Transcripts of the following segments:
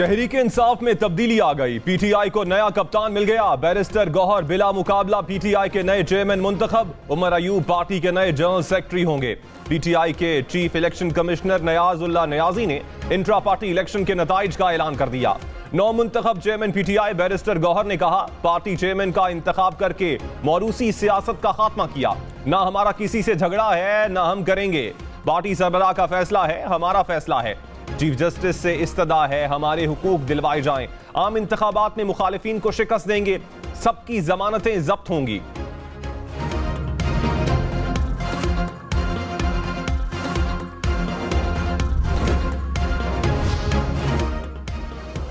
तहरीक इंसाफ में तब्दीली आ गई। पीटीआई को नया कप्तान मिल गया। बैरिस्टर गौहर बिला मुकाबला पीटीआई के नए चेयरमैन मुंतखब। उमर अयूब पार्टी के नए जनरल सेक्रेटरी होंगे। पीटीआई के चीफ इलेक्शन कमिश्नर नयाजुल्लाह नयाजी ने इंट्रा पार्टी इलेक्शन के नताइज का ऐलान कर दिया। नौ मुंतखब चेयरमैन पीटीआई बैरिस्टर गौहर ने कहा, पार्टी चेयरमैन का इंतखाब करके मौरूसी सियासत का खात्मा किया। ना हमारा किसी से झगड़ा है, ना हम करेंगे। पार्टी सरबराह का फैसला है, हमारा फैसला है। चीफ जस्टिस से इस्तदा है हमारे हुकूक दिलवाए जाएं। आम इंतखाबात में मुखालिफिन को शिकस्त देंगे। सबकी जमानतें जब्त होंगी।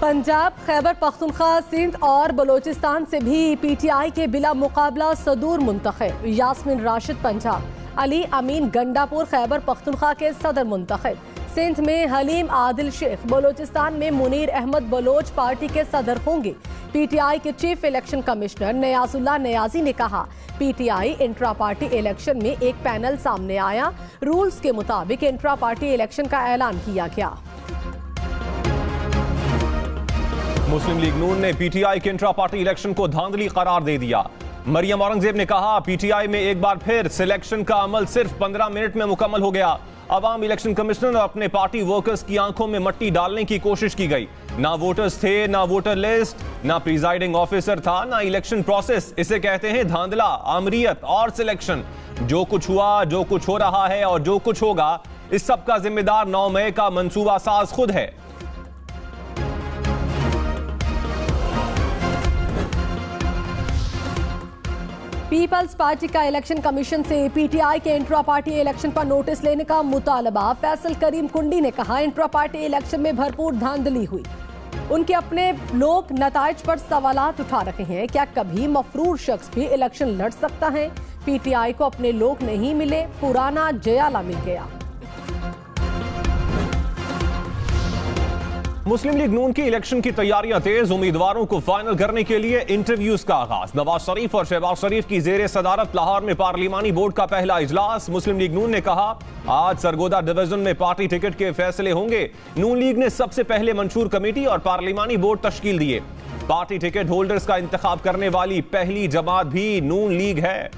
पंजाब, खैबर पख्तूनख्वा, सिंध और बलोचिस्तान से भी पीटीआई के बिला मुकाबला सदूर मुंतखब। यास्मीन राशिद पंजाब, अली अमीन गंडापुर खैबर पख्तूनख्वा के सदर मुंतखब। सिंध में हलीम आदिल शेख, बलोचिस्तान में मुनीर अहमद बलोच पार्टी के सदर होंगे। पीटीआई के चीफ इलेक्शन कमिश्नर नयाजुल्लाह नयाजी ने कहा, पीटीआई इंट्रा पार्टी इलेक्शन में एक पैनल सामने आया। रूल्स के मुताबिक इंट्रा पार्टी इलेक्शन का ऐलान किया गया। मुस्लिम लीग नून ने पीटीआई के इंट्रा पार्टी इलेक्शन को धांधली करार दे दिया। मरियम औरंगजेब ने कहा, पीटीआई में एक बार फिर सिलेक्शन का अमल सिर्फ 15 मिनट में मुकम्मल हो गया। अवाम इलेक्शन कमिश्नर और अपने पार्टी वर्कर्स की आंखों में मट्टी डालने की कोशिश की गई। ना वोटर्स थे, ना वोटर लिस्ट, ना प्रिजाइडिंग ऑफिसर था, ना इलेक्शन प्रोसेस। इसे कहते हैं धांधला, आमरीयत और सिलेक्शन। जो कुछ हुआ, जो कुछ हो रहा है और जो कुछ होगा, इस सब का जिम्मेदार 9 मई का मंसूबा साज खुद है। पीपल्स पार्टी का इलेक्शन कमीशन से पीटीआई के इंट्रा पार्टी इलेक्शन पर नोटिस लेने का मुतालबा। फैसल करीम कुंडी ने कहा, इंट्रा पार्टी इलेक्शन में भरपूर धांधली हुई। उनके अपने लोग नताइज पर सवालात उठा रहे हैं। क्या कभी मफरूर शख्स भी इलेक्शन लड़ सकता है? पीटीआई को अपने लोग नहीं मिले, पुराना जयाला मिल गया। मुस्लिम लीग नून की इलेक्शन की तैयारियां तेज। उम्मीदवारों को फाइनल करने के लिए इंटरव्यूज का आगाज। नवाज शरीफ और शहबाज शरीफ की जेर सदारत लाहौर में पार्लिमानी बोर्ड का पहला इजलास। मुस्लिम लीग नून ने कहा, आज सरगोदा डिवीजन में पार्टी टिकट के फैसले होंगे। नून लीग ने सबसे पहले मंशूर कमेटी और पार्लिमानी बोर्ड तश्कील दिए। पार्टी टिकट होल्डर्स का इंतखाब करने वाली पहली जमात भी नून लीग है।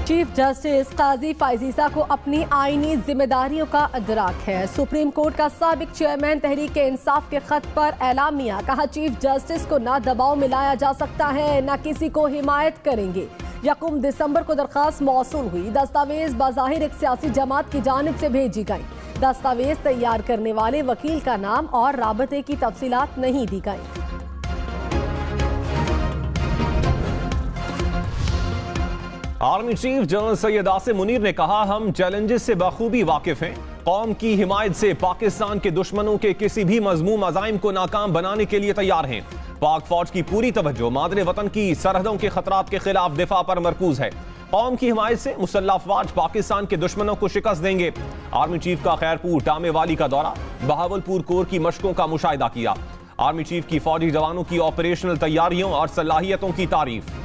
चीफ जस्टिस काजी फाइजीसा को अपनी आईनी जिम्मेदारियों का अदराक है। सुप्रीम कोर्ट का साबिक चेयरमैन तहरीक इंसाफ के खत पर एलामिया। कहा, चीफ जस्टिस को ना दबाव में लाया जा सकता है, ना किसी को हिमायत करेंगे। 1 दिसंबर को दरखास्त मौसूल हुई। दस्तावेज बाज़ाहिर एक सियासी जमात की जानिब से भेजी गई। दस्तावेज तैयार करने वाले वकील का नाम और राबते की तफसीलात नहीं दी गई। Army chief general Syed Asim Munir ने कहा, हम चैलेंजेस से बखूबी वाकिफ हैं। कौम की हिमायत से पाकिस्तान के दुश्मनों के किसी भी मजमूम अज़ाइम को नाकाम बनाने के लिए तैयार हैं। पाक फौज की पूरी तवज्जो मादरे वतन की सरहदों के खतरात के खिलाफ दिफा पर मरकूज है। कौम की हिमायत से मुसल्लह अफवाज पाकिस्तान के दुश्मनों को शिकस्त देंगे। आर्मी चीफ का खैरपुर टामेवाली का दौरा, बहावलपुर कोर की मशकों का मुशाहिदा किया। आर्मी चीफ की फौजी जवानों की ऑपरेशनल तैयारियों और सलाहियतों की तारीफ।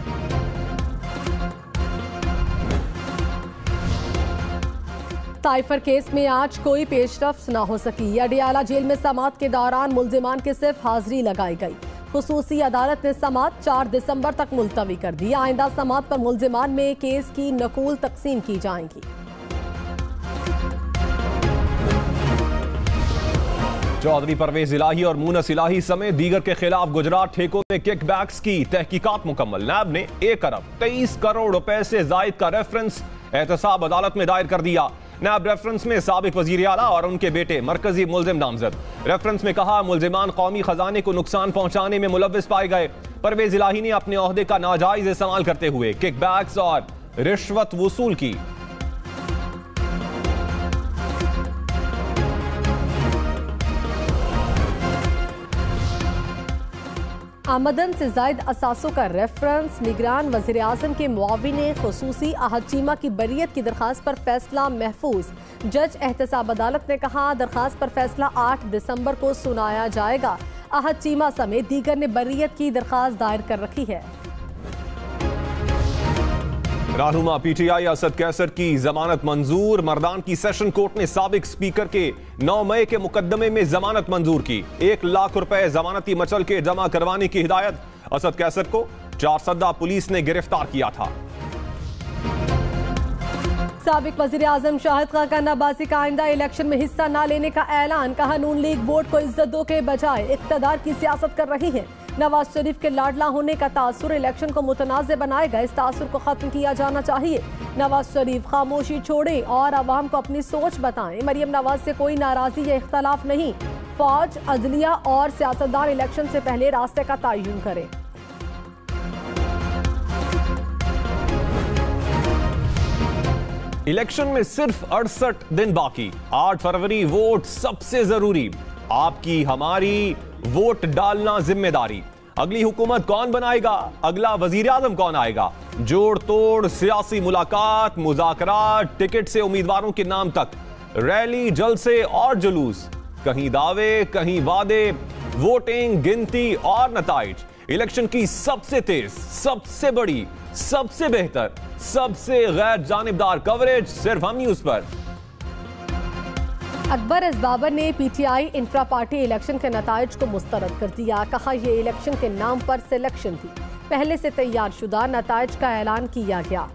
ताइफर केस में आज कोई पेशरफ्त न हो सकी। अडियाला जेल में समाअत के दौरान मुल्जिमान की सिर्फ हाजिरी लगाई गई। खुसूसी अदालत ने समाअत 4 दिसंबर तक मुलतवी कर दी। आइंदा समाअत पर मुल्जिमान में केस की नकूल तकसीम की जाएंगी। चौधरी परवेज इलाही और मूनस इलाही समेत दीगर के खिलाफ गुजरात ठेकों में किकबैक्स की तहकीकात मुकम्मल। नैब ने 1 अरब 23 करोड़ रुपए से जायद का रेफरेंस एहतसाब अदालत में दायर कर दिया। नैब रेफरेंस में साबिक वजीर आला और उनके बेटे मरकजी मुल्जिम नामजद। रेफरेंस में कहा, मुल्जिमान कौमी खजाने को नुकसान पहुंचाने में मुलव्विस पाए गए। परवेज इलाही ने अपने ओहदे का नाजायज इस्तेमाल करते हुए किकबैक्स और रिश्वत वसूल की। आमदन से जायद असासों का रेफरेंस। निगरान वज़ीर आज़म के मुआविन खुसूसी अहद चीमा की बरियत की दरखास्त पर फैसला महफूज। जज एहतसाब अदालत ने कहा, दरखास्त पर फैसला 8 दिसंबर को सुनाया जाएगा। अहद चीमा समेत दीगर ने बरियत की दरखास्त दायर कर रखी है। रहनुमा पीटीआई असद कैसर की जमानत मंजूर। मर्दान की सेशन कोर्ट ने साबिक स्पीकर के 9 मई के मुकदमे में जमानत मंजूर की। 1 लाख रुपए जमानती मचल के जमा करवाने की हिदायत। असद कैसर को 4 सद्दा पुलिस ने गिरफ्तार किया था। साबिक वजीर आजम शाहिद खान अब्बासी का आइंदा इलेक्शन में हिस्सा न लेने का ऐलान। कहा नून लीग वोट को इज्जत दो के बजाय इक्तदार की सियासत कर रही है। नवाज शरीफ के लाडला होने का तासुर इलेक्शन को मुतनाज़ बनाएगा। इस तासुर को खत्म किया जाना चाहिए। नवाज शरीफ खामोशी छोड़ें और आवाम को अपनी सोच बताएं। मरियम नवाज से कोई नाराजगी या इख्तलाफ नहीं। फौज, अदलिया और सियासतदान इलेक्शन से पहले रास्ते का तयन करें। इलेक्शन में सिर्फ 68 दिन बाकी। 8 फरवरी वोट सबसे जरूरी। आपकी हमारी वोट डालना जिम्मेदारी। अगली हुकूमत कौन बनाएगा, अगला वजीर आजम कौन आएगा, जोड़ तोड़ सियासी मुलाकात, मुज़ाकरात, टिकट से उम्मीदवारों के नाम तक, रैली, जलसे और जुलूस, कहीं दावे कहीं वादे, वोटिंग, गिनती और नताइज। इलेक्शन की सबसे तेज, सबसे बड़ी, सबसे बेहतर, सबसे गैर जानिबदार कवरेज सिर्फ हम न्यूज पर। अकबर एस बाबर ने पीटीआई इंट्रा पार्टी इलेक्शन के नताइज को मुस्तरद कर दिया। कहा यह इलेक्शन के नाम पर सिलेक्शन थी, पहले से तैयार शुदा नताइज का ऐलान किया गया।